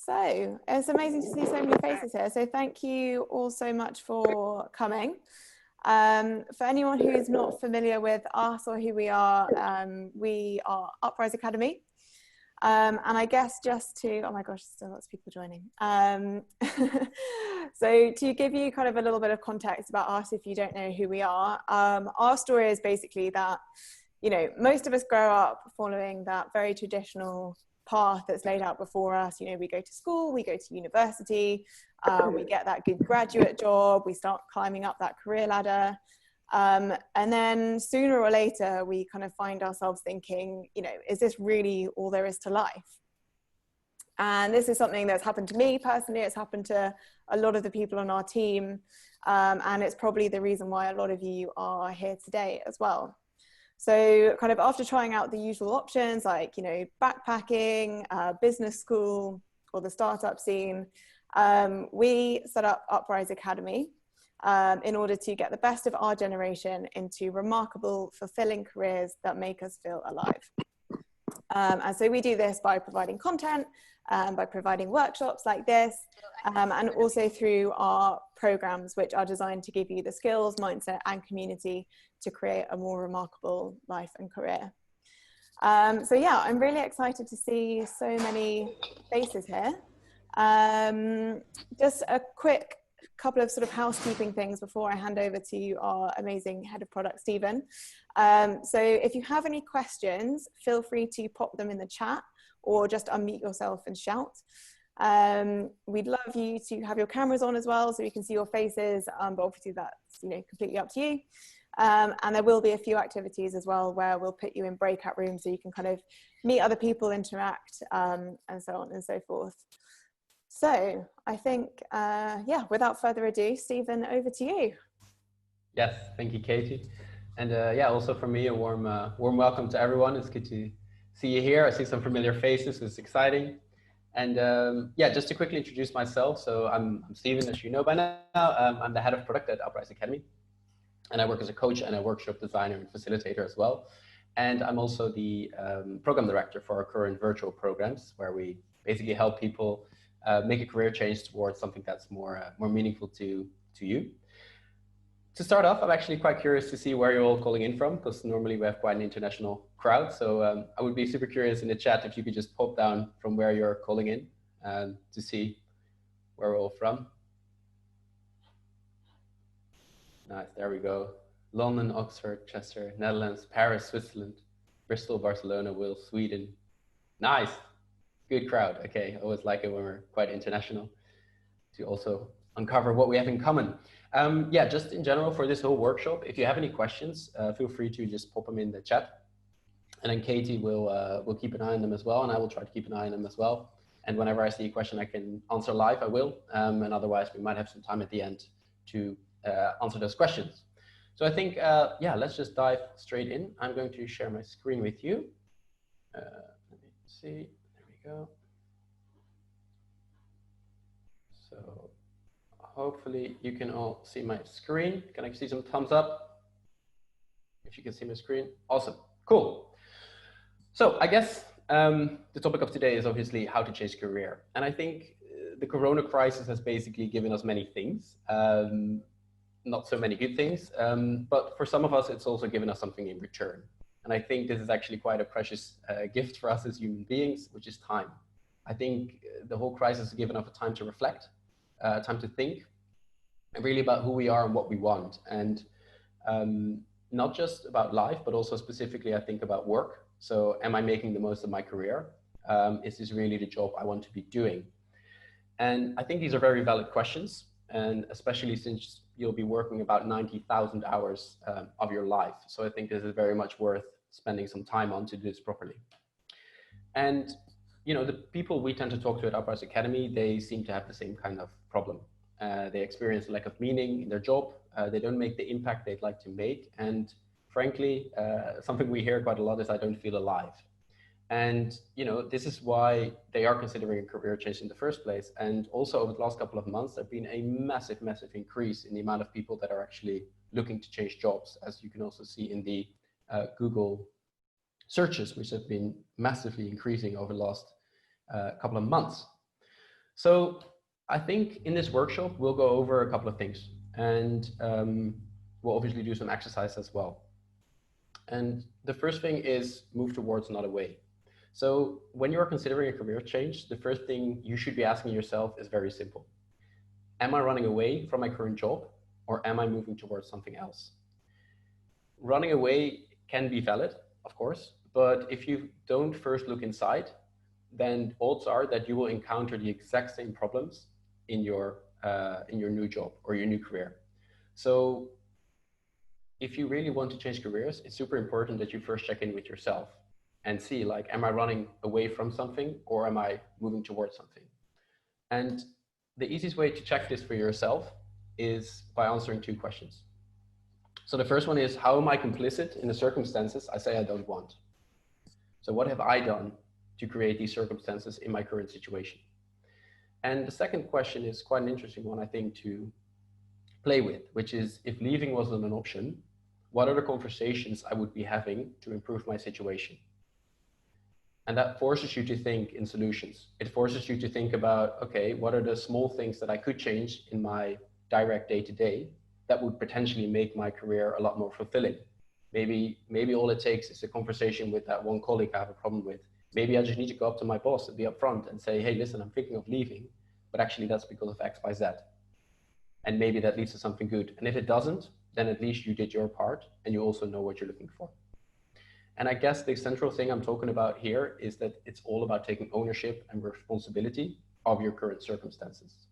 So it's amazing to see so many faces here. So thank you all so much for coming. For anyone who's not familiar with us or who we are Uprise Academy. And I guess just to, oh my gosh, still lots of people joining. So to give you kind of a little bit of context about us, if you don't know who we are, our story is basically that, you know, most of us grow up following that very traditional path that's laid out before us. You know, we go to school, we go to university, we get that good graduate job, we start climbing up that career ladder. And then sooner or later, we kind of find ourselves thinking, you know, is this really all there is to life? And this is something that's happened to me personally. It's happened to a lot of the people on our team. And it's probably the reason why a lot of you are here today as well. So kind of after trying out the usual options like, you know, backpacking, business school, or the startup scene, we set up Uprise Academy in order to get the best of our generation into remarkable, fulfilling careers that make us feel alive. And so we do this by providing content, by providing workshops like this, and also through our programs, which are designed to give you the skills, mindset, and community to create a more remarkable life and career. So yeah, I'm really excited to see so many faces here. Just a quick couple of sort of housekeeping things before I hand over to our amazing head of product, Stephen. So if you have any questions, feel free to pop them in the chat or just unmute yourself and shout. We'd love you to have your cameras on as well so we can see your faces, but obviously that's, you know, completely up to you. And there will be a few activities as well where we'll put you in breakout rooms so you can kind of meet other people, interact, and so on and so forth. So I think, yeah, without further ado, Stephen, over to you. Yes, thank you, Katie. And yeah, also from me, a warm welcome to everyone. It's good to see you here. I see some familiar faces, it's exciting. And yeah, just to quickly introduce myself. So I'm Stephen, as you know by now. I'm the head of product at Uprise Academy. And I work as a coach and a workshop designer and facilitator as well. And I'm also the program director for our current virtual programs, where we basically help people make a career change towards something that's more meaningful to you. To start off, I'm actually quite curious to see where you're all calling in from, because normally we have quite an international crowd. So I would be super curious in the chat if you could just pop down from where you're calling in to see where we're all from. Nice, there we go. London, Oxford, Chester, Netherlands, Paris, Switzerland, Bristol, Barcelona, Wales, Sweden. Nice, good crowd. Okay, I always like it when we're quite international to also uncover what we have in common. Yeah, just in general for this whole workshop, if you have any questions, feel free to just pop them in the chat. And then Katie will keep an eye on them as well, and I will try to keep an eye on them as well. And whenever I see a question I can answer live, I will. And otherwise, we might have some time at the end to answer those questions. So I think, yeah, let's just dive straight in. I'm going to share my screen with you. Let me see, there we go. So hopefully you can all see my screen. Can I see some thumbs up? If you can see my screen, awesome, cool. So I guess the topic of today is obviously how to change career. And I think the Corona crisis has basically given us many things. Not so many good things, but for some of us, it's also given us something in return. And I think this is actually quite a precious gift for us as human beings, which is time. I think the whole crisis has given us a time to reflect, time to think, and really about who we are and what we want. And not just about life, but also specifically, I think about work. So am I making the most of my career? Is this really the job I want to be doing? And I think these are very valid questions. And especially since you'll be working about 90,000 hours of your life. So I think this is very much worth spending some time on to do this properly. And, you know, the people we tend to talk to at Uprise Academy, they seem to have the same kind of problem. They experience a lack of meaning in their job. They don't make the impact they'd like to make. And frankly, something we hear quite a lot is I don't feel alive. And, you know, this is why they are considering a career change in the first place. And also over the last couple of months, there's been a massive increase in the amount of people that are actually looking to change jobs, as you can also see in the Google searches, which have been massively increasing over the last couple of months. So I think in this workshop, we'll go over a couple of things, and we'll obviously do some exercise as well. And the first thing is move towards not away. So when you're considering a career change, the first thing you should be asking yourself is very simple. Am I running away from my current job, or am I moving towards something else? Running away can be valid, of course, but if you don't first look inside, then odds are that you will encounter the exact same problems in your new job or your new career. So if you really want to change careers, it's super important that you first check in with yourself and see, like, am I running away from something, or am I moving towards something? And the easiest way to check this for yourself is by answering two questions. So the first one is, how am I complicit in the circumstances I say I don't want? So what have I done to create these circumstances in my current situation? And the second question is quite an interesting one, I think, to play with, which is, if leaving wasn't an option, what are the conversations I would be having to improve my situation? And that forces you to think in solutions. It forces you to think about, okay, what are the small things that I could change in my direct day-to-day that would potentially make my career a lot more fulfilling? Maybe all it takes is a conversation with that one colleague I have a problem with. Maybe I just need to go up to my boss and be upfront and say, hey, listen, I'm thinking of leaving, but actually that's because of X, Y, Z. And maybe that leads to something good. And if it doesn't, then at least you did your part and you also know what you're looking for. And I guess the central thing I'm talking about here is that it's all about taking ownership and responsibility of your current circumstances.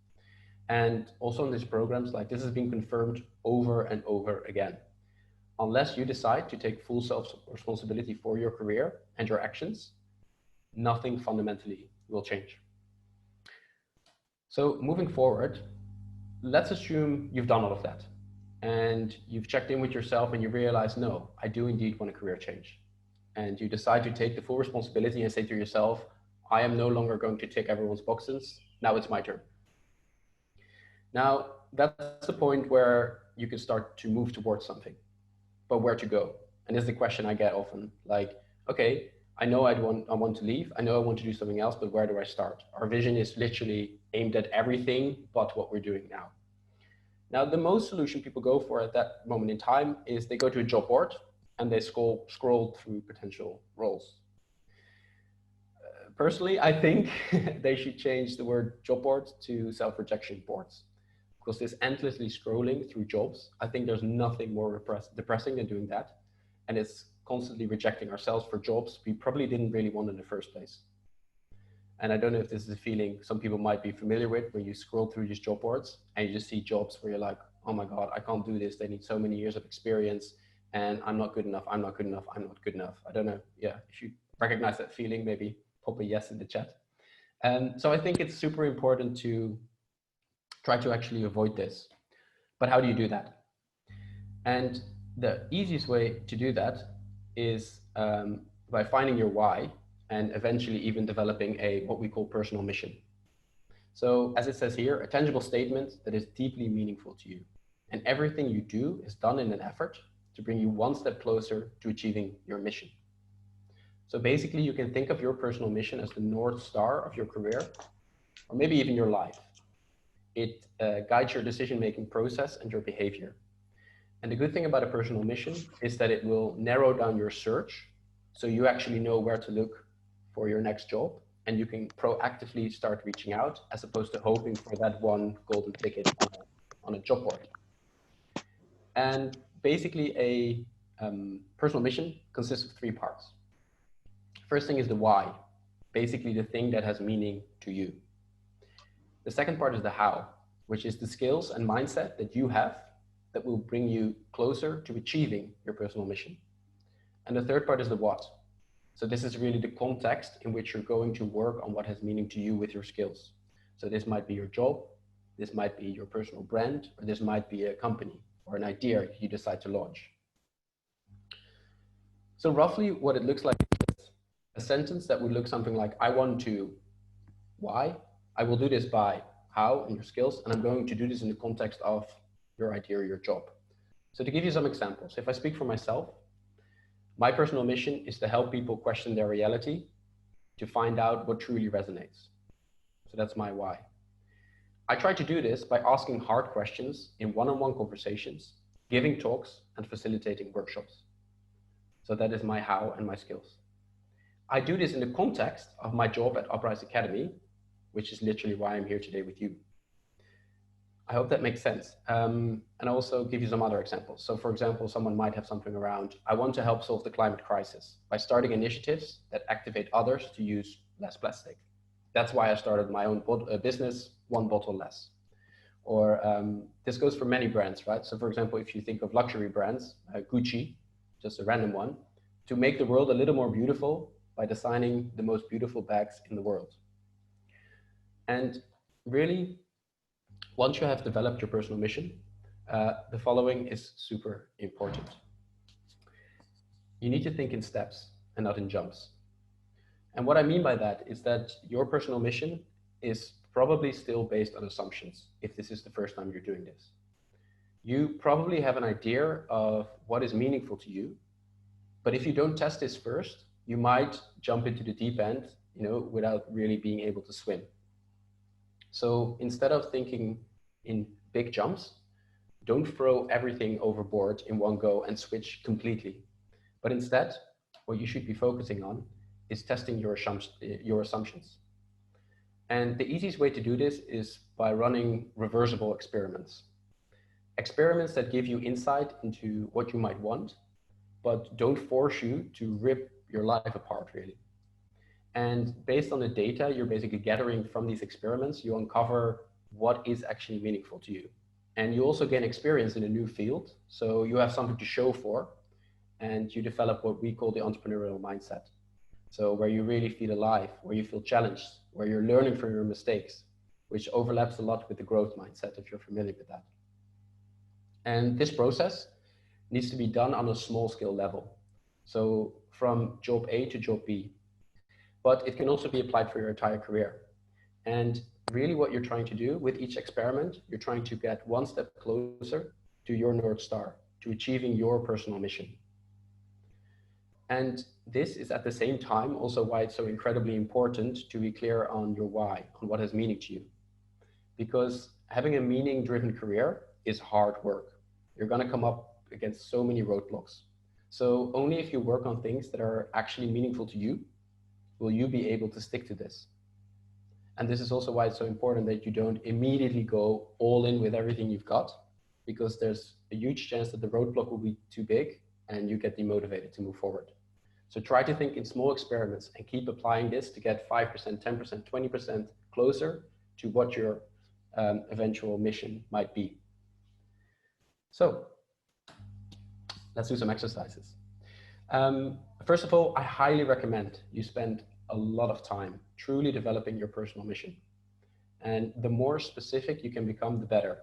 And also in these programs, like, this has been confirmed over and over again. Unless you decide to take full self-responsibility for your career and your actions, nothing fundamentally will change. So moving forward, let's assume you've done all of that and you've checked in with yourself and you realize, no, I do indeed want a career change. And you decide to take the full responsibility and say to yourself, I am no longer going to tick everyone's boxes. Now it's my turn. Now, that's the point where you can start to move towards something, but where to go? And this is the question I get often, like, okay, I know I want to leave. I know I want to do something else, but where do I start? Our vision is literally aimed at everything but what we're doing now. Now, the most solution people go for at that moment in time is they go to a job board and they scroll through potential roles. Personally, I think they should change the word job board to self-rejection boards, because this endlessly scrolling through jobs, I think there's nothing more depressing than doing that. And it's constantly rejecting ourselves for jobs we probably didn't really want in the first place. And I don't know if this is a feeling some people might be familiar with, where you scroll through these job boards and you just see jobs where you're like, oh my God, I can't do this. They need so many years of experience and I'm not good enough. I'm not good enough. I'm not good enough. I don't know. Yeah, if you recognize that feeling, maybe pop a yes in the chat. So I think it's super important to try to actually avoid this. But how do you do that? And the easiest way to do that is by finding your why and eventually even developing what we call personal mission. So as it says here, a tangible statement that is deeply meaningful to you. And everything you do is done in an effort to bring you one step closer to achieving your mission. So basically, you can think of your personal mission as the North Star of your career, or maybe even your life. It guides your decision-making process and your behavior. And the good thing about a personal mission is that it will narrow down your search, so you actually know where to look for your next job, and you can proactively start reaching out as opposed to hoping for that one golden ticket on a job board. And basically, a personal mission consists of three parts. First thing is the why, basically the thing that has meaning to you. The second part is the how, which is the skills and mindset that you have that will bring you closer to achieving your personal mission. And the third part is the what. So this is really the context in which you're going to work on what has meaning to you with your skills. So this might be your job, this might be your personal brand, or this might be a company or an idea you decide to launch. So roughly what it looks like is a sentence that would look something like, I want to, why? I will do this by how and your skills, and I'm going to do this in the context of your idea or your job. So to give you some examples, if I speak for myself, my personal mission is to help people question their reality to find out what truly resonates. So that's my why. I try to do this by asking hard questions in one-on-one conversations, giving talks, and facilitating workshops. So that is my how and my skills. I do this in the context of my job at Uprise Academy, which is literally why I'm here today with you. I hope that makes sense. And I'll also give you some other examples. So for example, someone might have something around, I want to help solve the climate crisis by starting initiatives that activate others to use less plastic. That's why I started my own business, one bottle less. Or this goes for many brands, right? So for example, if you think of luxury brands, Gucci, just a random one, to make the world a little more beautiful by designing the most beautiful bags in the world. And really, once you have developed your personal mission, the following is super important. You need to think in steps and not in jumps. And what I mean by that is that your personal mission is probably still based on assumptions, if this is the first time you're doing this. You probably have an idea of what is meaningful to you, but if you don't test this first, you might jump into the deep end, without really being able to swim. So instead of thinking in big jumps, don't throw everything overboard in one go and switch completely. But instead, what you should be focusing on is testing your assumptions. And the easiest way to do this is by running reversible experiments. Experiments that give you insight into what you might want, but don't force you to rip your life apart, really. And based on the data you're basically gathering from these experiments, you uncover what is actually meaningful to you. And you also gain experience in a new field. So you have something to show for, and you develop what we call the entrepreneurial mindset. So where you really feel alive, where you feel challenged, where you're learning from your mistakes, which overlaps a lot with the growth mindset, if you're familiar with that. And this process needs to be done on a small scale level. So from job A to job B. But it can also be applied for your entire career. And really what you're trying to do with each experiment, you're trying to get one step closer to your North Star, to achieving your personal mission. And this is at the same time also why it's so incredibly important to be clear on your why, on what has meaning to you. Because having a meaning-driven career is hard work. You're going to come up against so many roadblocks. So only if you work on things that are actually meaningful to you, will you be able to stick to this. And this is also why it's so important that you don't immediately go all in with everything you've got, because there's a huge chance that the roadblock will be too big and you get demotivated to move forward. So try to think in small experiments and keep applying this to get 5%, 10%, 20% closer to what your eventual mission might be. So let's do some exercises. First of all, I highly recommend you spend a lot of time truly developing your personal mission. And the more specific you can become, the better.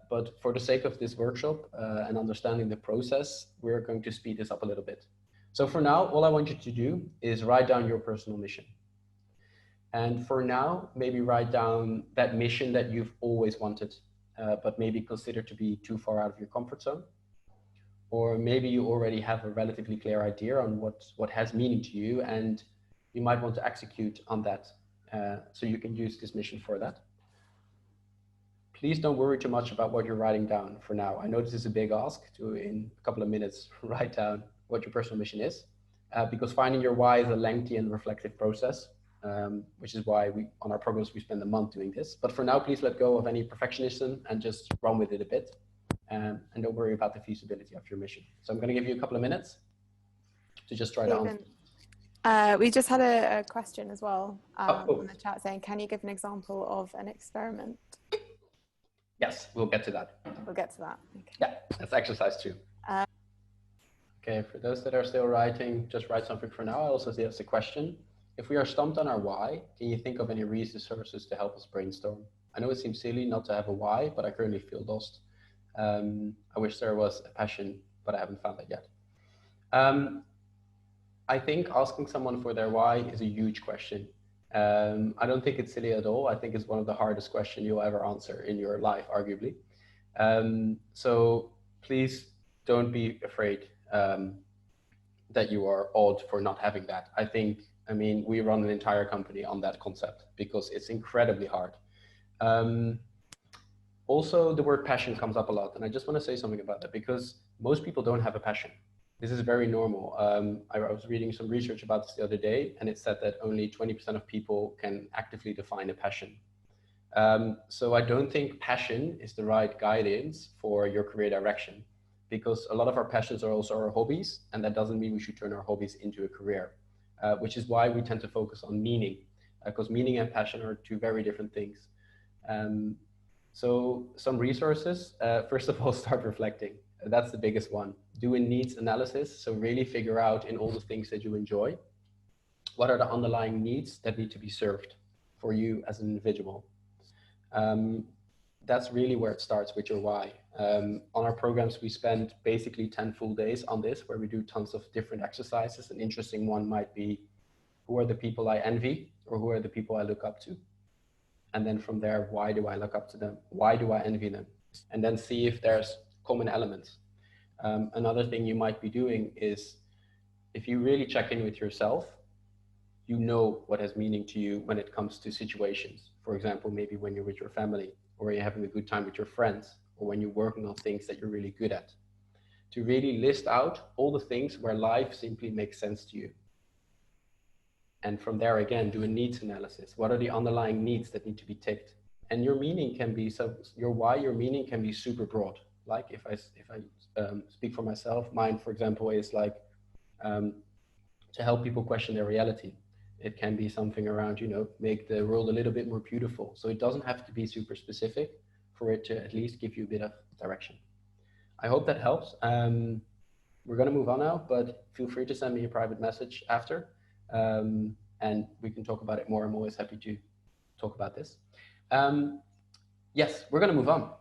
But for the sake of this workshop and understanding the process, we're going to speed this up a little bit. So for now, all I want you to do is write down your personal mission. And for now, maybe write down that mission that you've always wanted, but maybe consider to be too far out of your comfort zone. Or maybe you already have a relatively clear idea on what has meaning to you, and you might want to execute on that. So you can use this mission for that. Please don't worry too much about what you're writing down for now. I know this is a big ask to, in a couple of minutes, write down what your personal mission is, because finding your why is a lengthy and reflective process, which is why on our programs, we spend a month doing this. But for now, please let go of any perfectionism and just run with it a bit. And don't worry about the feasibility of your mission. So I'm going to give you a couple of minutes to just try to answer. We just had a question as well cool. on the chat saying, can you give an example of an experiment? Yes, we'll get to that. We'll get to that. Okay. Yeah, that's exercise 2. Okay, for those that are still writing, just write something for now. I also see that's a question. If we are stumped on our why, can you think of any resources to help us brainstorm? I know it seems silly not to have a why, but I currently feel lost. I wish there was a passion, but I haven't found that yet. I think asking someone for their why is a huge question. I don't think it's silly at all. I think it's one of the hardest questions you'll ever answer in your life, arguably. So please don't be afraid that you are odd for not having that. I mean, we run an entire company on that concept because it's incredibly hard. Also, the word passion comes up a lot, and I just want to say something about that because most people don't have a passion. This is very normal. I was reading some research about this the other day, and it said that only 20% of people can actively define a passion. So I don't think passion is the right guidance for your career direction, because a lot of our passions are also our hobbies, and that doesn't mean we should turn our hobbies into a career, which is why we tend to focus on meaning, because meaning and passion are two very different things. So some resources, first of all, start reflecting. That's the biggest one. Do a needs analysis. So really figure out in all the things that you enjoy, what are the underlying needs that need to be served for you as an individual. That's really where it starts with your why. On our programs, we spend basically 10 full days on this, where we do tons of different exercises. An interesting one might be, who are the people I envy, or who are the people I look up to? And then from there, why do I look up to them? Why do I envy them? And then see if there's common elements. Another thing you might be doing is, if you really check in with yourself, you know what has meaning to you when it comes to situations. For example, maybe when you're with your family, or you're having a good time with your friends, or when you're working on things that you're really good at. To really list out all the things where life simply makes sense to you. And from there, again, do a needs analysis. What are the underlying needs that need to be ticked? And your meaning can be, so your why, your meaning can be super broad. Like if I speak for myself, mine, for example, is like to help people question their reality. It can be something around, make the world a little bit more beautiful. So it doesn't have to be super specific for it to at least give you a bit of direction. I hope that helps. We're going to move on now, but feel free to send me a private message after. And we can talk about it more. I'm always happy to talk about this. Yes, we're going to move on.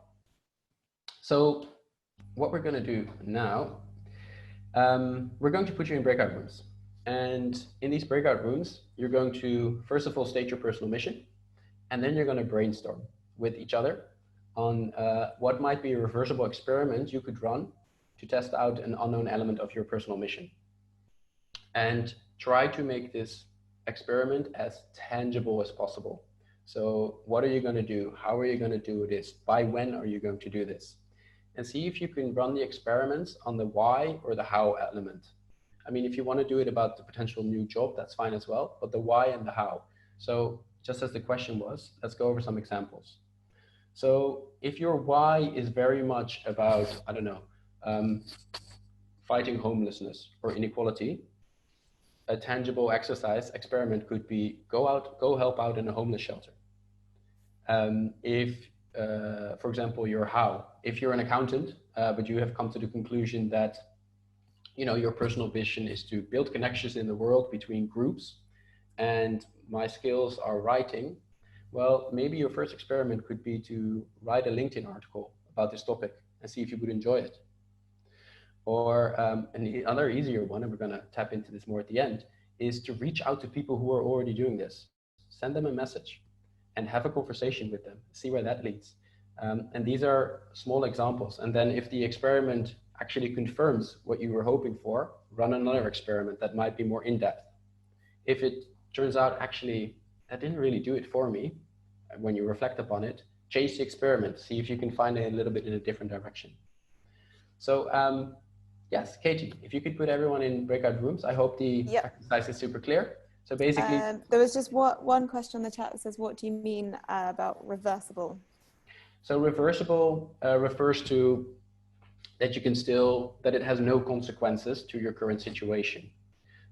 So what we're going to do now, we're going to put you in breakout rooms. And in these breakout rooms, you're going to, first of all, state your personal mission. And then you're going to brainstorm with each other on what might be a reversible experiment you could run to test out an unknown element of your personal mission. And try to make this experiment as tangible as possible. So what are you going to do? How are you going to do this? By when are you going to do this? And see if you can run the experiments on the why or the how element. I mean, if you want to do it about the potential new job, that's fine as well, but the why and the how. So just as the question was, let's go over some examples. So if your why is very much about, I don't know, fighting homelessness or inequality, a tangible exercise experiment could be go help out in a homeless shelter. If, for example, your how, if you're an accountant, but you have come to the conclusion that your personal vision is to build connections in the world between groups, and my skills are writing, well, maybe your first experiment could be to write a LinkedIn article about this topic and see if you would enjoy it. Or another easier one, and we're going to tap into this more at the end, is to reach out to people who are already doing this. Send them a message and have a conversation with them, see where that leads. And these are small examples. And then if the experiment actually confirms what you were hoping for, run another experiment that might be more in-depth. If it turns out actually that didn't really do it for me, when you reflect upon it, change the experiment, see if you can find it a little bit in a different direction. So yes, Katie, if you could put everyone in breakout rooms, I hope the exercise is super clear. So basically, there was just one question in the chat that says, what do you mean about reversible? So reversible refers to that you can still, that it has no consequences to your current situation.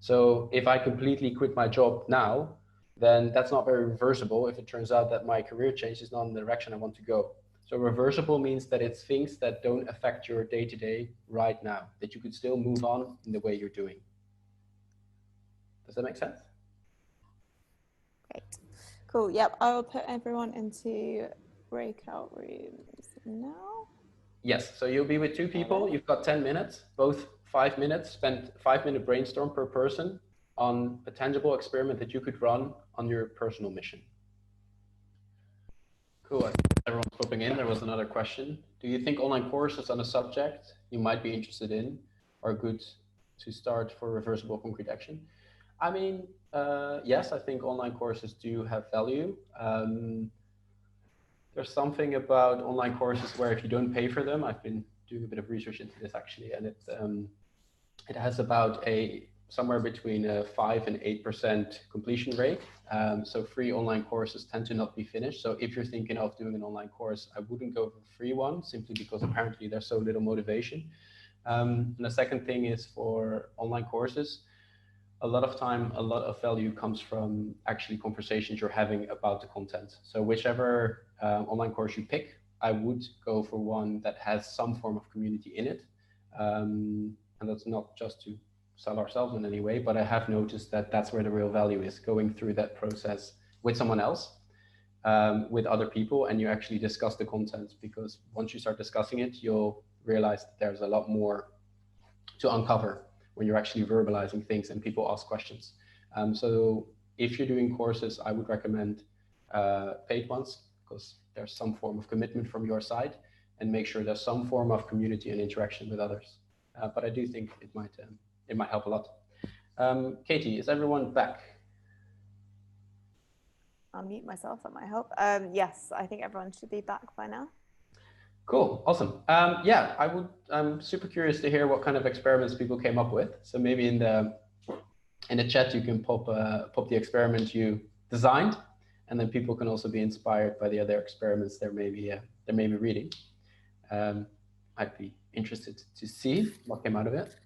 So if I completely quit my job now, then that's not very reversible if it turns out that my career change is not in the direction I want to go. So reversible means that it's things that don't affect your day-to-day right now, that you could still move on in the way you're doing. Does that make sense? Great. Cool. Yep. I will put everyone into breakout rooms now. Yes. So you'll be with two people. You've got 10 minutes, both 5 minutes, spend 5-minute brainstorm per person on a tangible experiment that you could run on your personal mission. Cool. I think everyone's popping in. There was another question. Do you think online courses on a subject you might be interested in are good to start for reversible concrete action? I mean, yes, I think online courses do have value. there's something about online courses where if you don't pay for them, I've been doing a bit of research into this actually, and it has about somewhere between a 5 and 8% completion rate. So free online courses tend to not be finished. So if you're thinking of doing an online course, I wouldn't go for a free one simply because apparently there's so little motivation. And the second thing is for online courses, a lot of time, a lot of value comes from actually conversations you're having about the content. So whichever online course you pick, I would go for one that has some form of community in it. And that's not just to sell ourselves in any way, but I have noticed that that's where the real value is, going through that process with someone else, with other people, and you actually discuss the content, because once you start discussing it, you'll realize that there's a lot more to uncover when you're actually verbalizing things and people ask questions. So if you're doing courses, I would recommend paid ones, because there's some form of commitment from your side, and make sure there's some form of community and interaction with others. But I do think it might help a lot. Katie, is everyone back? I'll mute myself, that might help. Yes, I think everyone should be back by now. Cool, awesome. Yeah, I'm super curious to hear what kind of experiments people came up with. So maybe in the chat you can pop the experiment you designed, and then people can also be inspired by the other experiments they may be reading. I'd be interested to see what came out of it.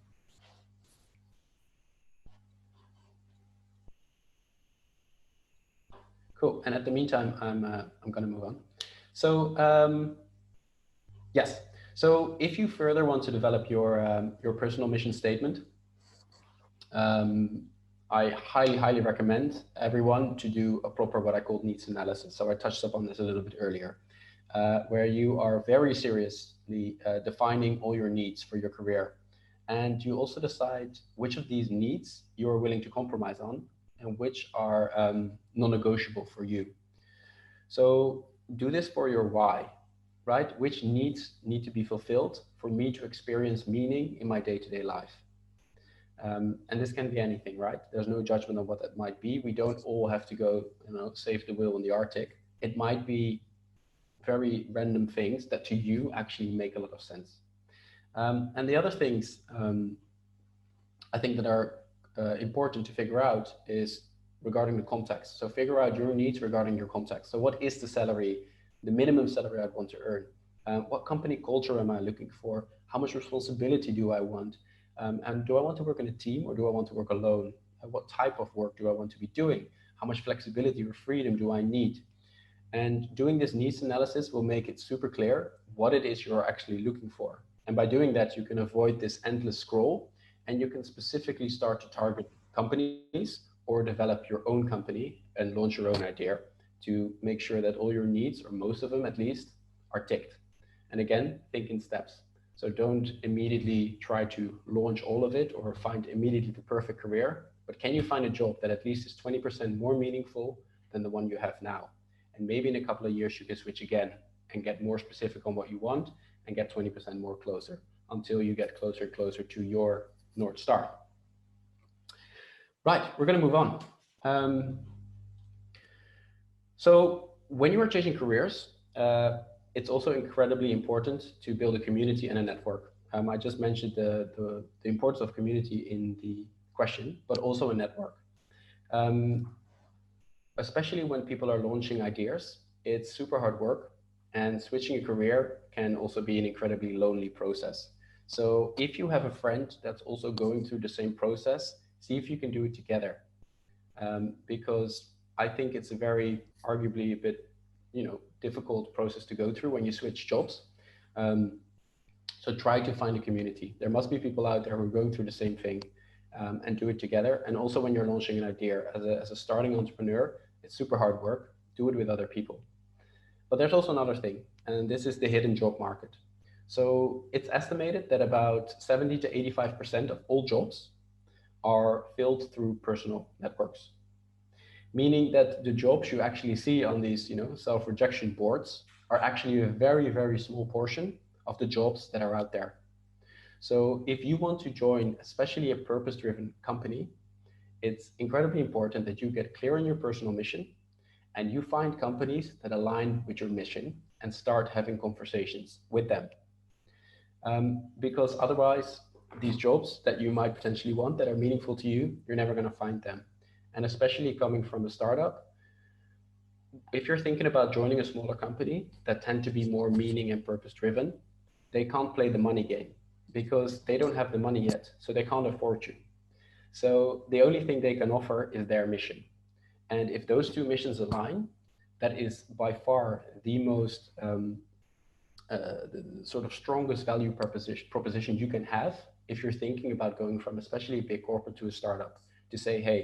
Cool. And at the meantime, I'm going to move on. So yes. So if you further want to develop your personal mission statement, I highly recommend everyone to do a proper what I call needs analysis. So I touched upon this a little bit earlier, where you are very seriously defining all your needs for your career. And you also decide which of these needs you are willing to compromise on and which are non-negotiable for you. So do this for your why, right? Which needs need to be fulfilled for me to experience meaning in my day-to-day life? And this can be anything, right? There's no judgment on what that might be. We don't all have to go, save the whale in the Arctic. It might be very random things that to you actually make a lot of sense. And the other things I think that are important to figure out is regarding the context. So figure out your needs regarding your context. So what is the salary, the minimum salary I'd want to earn? What company culture am I looking for? How much responsibility do I want? And do I want to work in a team or do I want to work alone? What type of work do I want to be doing? How much flexibility or freedom do I need? And doing this needs analysis will make it super clear what it is you're actually looking for. And by doing that, you can avoid this endless scroll, and you can specifically start to target companies or develop your own company and launch your own idea to make sure that all your needs, or most of them at least, are ticked. And again, think in steps. So don't immediately try to launch all of it or find immediately the perfect career, but can you find a job that at least is 20% more meaningful than the one you have now? And maybe in a couple of years you can switch again and get more specific on what you want and get 20% more closer until you get closer and closer to your North Star. Right, we're going to move on. So when you are changing careers, it's also incredibly important to build a community and a network. I just mentioned the importance of community in the question, but also a network. Especially when people are launching ideas, it's super hard work, and switching a career can also be an incredibly lonely process. So if you have a friend that's also going through the same process, see if you can do it together. Because I think it's a very arguably a bit, difficult process to go through when you switch jobs. So try to find a community. There must be people out there who are going through the same thing, and do it together. And also when you're launching an idea as a starting entrepreneur, it's super hard work. Do it with other people. But there's also another thing, and this is the hidden job market. So it's estimated that about 70 to 85% of all jobs are filled through personal networks, meaning that the jobs you actually see on these, self-rejection boards are actually a very, very small portion of the jobs that are out there. So if you want to join, especially a purpose-driven company, it's incredibly important that you get clear on your personal mission and you find companies that align with your mission and start having conversations with them. Because otherwise, these jobs that you might potentially want that are meaningful to you, you're never going to find them. And especially coming from a startup, if you're thinking about joining a smaller company that tend to be more meaning and purpose driven, they can't play the money game because they don't have the money yet, so they can't afford you. So the only thing they can offer is their mission. And if those two missions align, that is by far the most the sort of strongest value proposition you can have if you're thinking about going from especially a big corporate to a startup, to say, hey,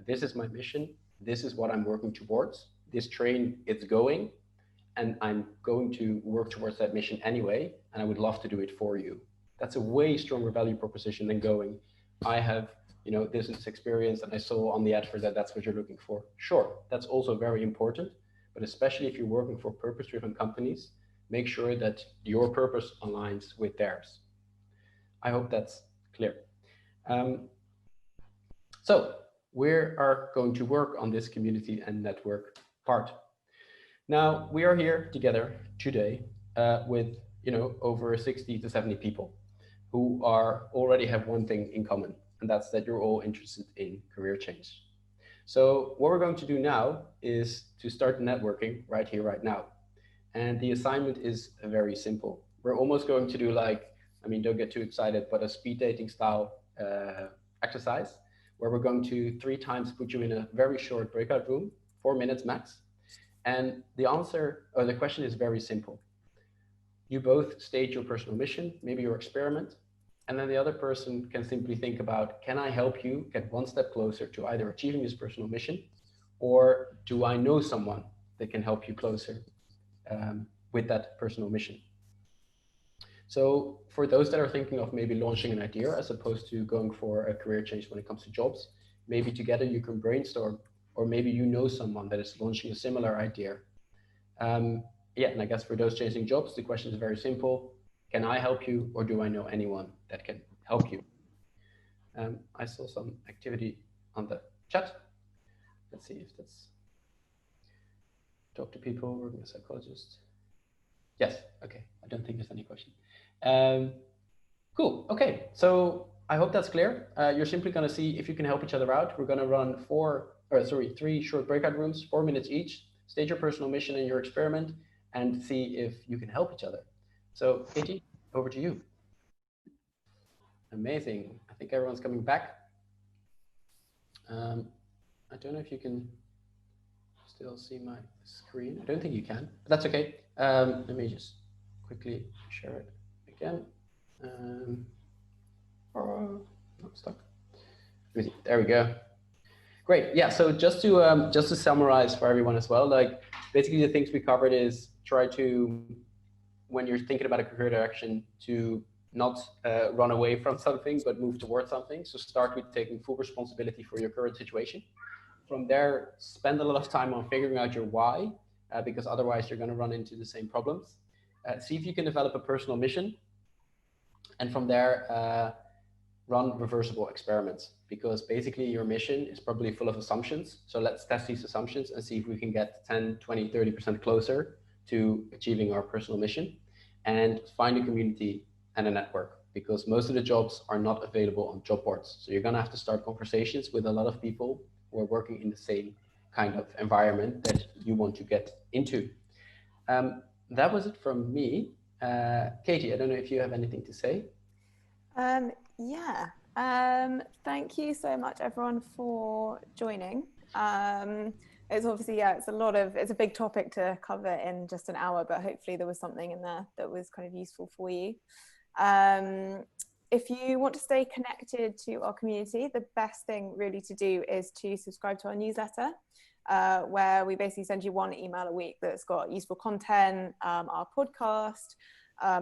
this is my mission, this is what I'm working towards, this train it's going, and I'm going to work towards that mission anyway, and I would love to do it for you. That's a way stronger value proposition than going, I have this experience and I saw on the advert that that's what you're looking for. Sure, that's also very important, but especially if you're working for purpose-driven companies, make sure that your purpose aligns with theirs. I hope that's clear. So we are going to work on this community and network part. Now, we are here together today with over 60 to 70 people who already have one thing in common, and that's that you're all interested in career change. So what we're going to do now is to start networking right here, right now. And the assignment is very simple. We're almost going to do don't get too excited, but a speed dating style exercise where we're going to 3 times put you in a very short breakout room, 4 minutes max. And the question is very simple. You both state your personal mission, maybe your experiment, and then the other person can simply think about, can I help you get one step closer to either achieving this personal mission, or do I know someone that can help you closer with that personal mission? So for those that are thinking of maybe launching an idea as opposed to going for a career change when it comes to jobs, maybe together you can brainstorm, or maybe you know someone that is launching a similar idea. And I guess for those changing jobs, the question is very simple. Can I help you, or do I know anyone that can help you? I saw some activity on the chat. Let's see if that's talk to people, working as a psychologist. Yes, okay, I don't think there's any question. Cool, okay, so I hope that's clear. You're simply gonna see if you can help each other out. We're gonna run 3 short breakout rooms, 4 minutes each, state your personal mission and your experiment, and see if you can help each other. So Katie, over to you. Amazing, I think everyone's coming back. I don't know if you can still see my screen. I don't think you can, but that's okay. Let me just quickly share it again. Not stuck. There we go. Great. Yeah. So just to summarize for everyone as well, basically the things we covered is try to, when you're thinking about a career direction, to not run away from something, but move towards something. So start with taking full responsibility for your current situation. From there, spend a lot of time on figuring out your why, because otherwise you're going to run into the same problems. See if you can develop a personal mission. And from there, run reversible experiments, because basically your mission is probably full of assumptions. So let's test these assumptions and see if we can get 10, 20, 30% closer to achieving our personal mission, and find a community and a network, because most of the jobs are not available on job boards. So you're going to have to start conversations with a lot of people who are working in the same kind of environment that you want to get into. That was it from me. Katie, I don't know if you have anything to say. Thank you so much everyone for joining. It's obviously, it's a big topic to cover in just an hour, but hopefully there was something in there that was kind of useful for you. If you want to stay connected to our community, the best thing really to do is to subscribe to our newsletter, where we basically send you 1 email a week that's got useful content, our podcast,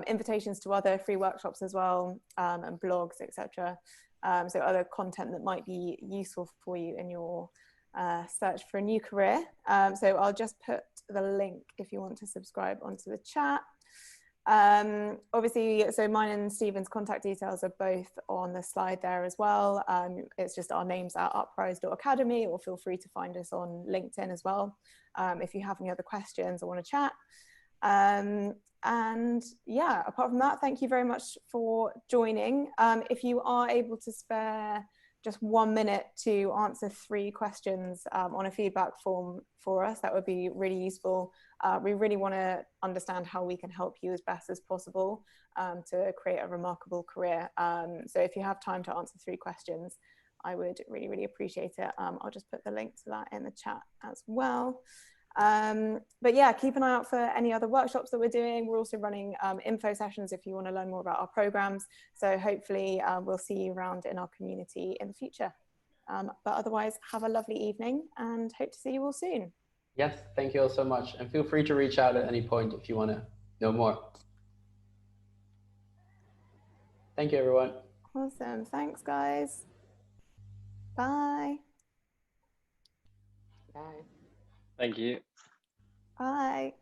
invitations to other free workshops as well, and blogs, etc. So other content that might be useful for you in your search for a new career. So I'll just put the link if you want to subscribe onto the chat. Obviously, so mine and Stephen's contact details are both on the slide there as well. It's just our names at uprise.academy, or feel free to find us on LinkedIn as well if you have any other questions or want to chat. And yeah, apart from that, thank you very much for joining. If you are able to spare just 1 minute to answer 3 questions on a feedback form for us, that would be really useful. We really want to understand how we can help you as best as possible to create a remarkable career. So if you have time to answer 3 questions, I would really, really appreciate it. I'll just put the link to that in the chat as well. But yeah, keep an eye out for any other workshops that we're doing. We're also running info sessions if you want to learn more about our programs. So hopefully we'll see you around in our community in the future. But otherwise, have a lovely evening and hope to see you all soon. Yes, thank you all so much. And feel free to reach out at any point if you want to know more. Thank you, everyone. Awesome. Thanks, guys. Bye. Bye. Thank you. Bye.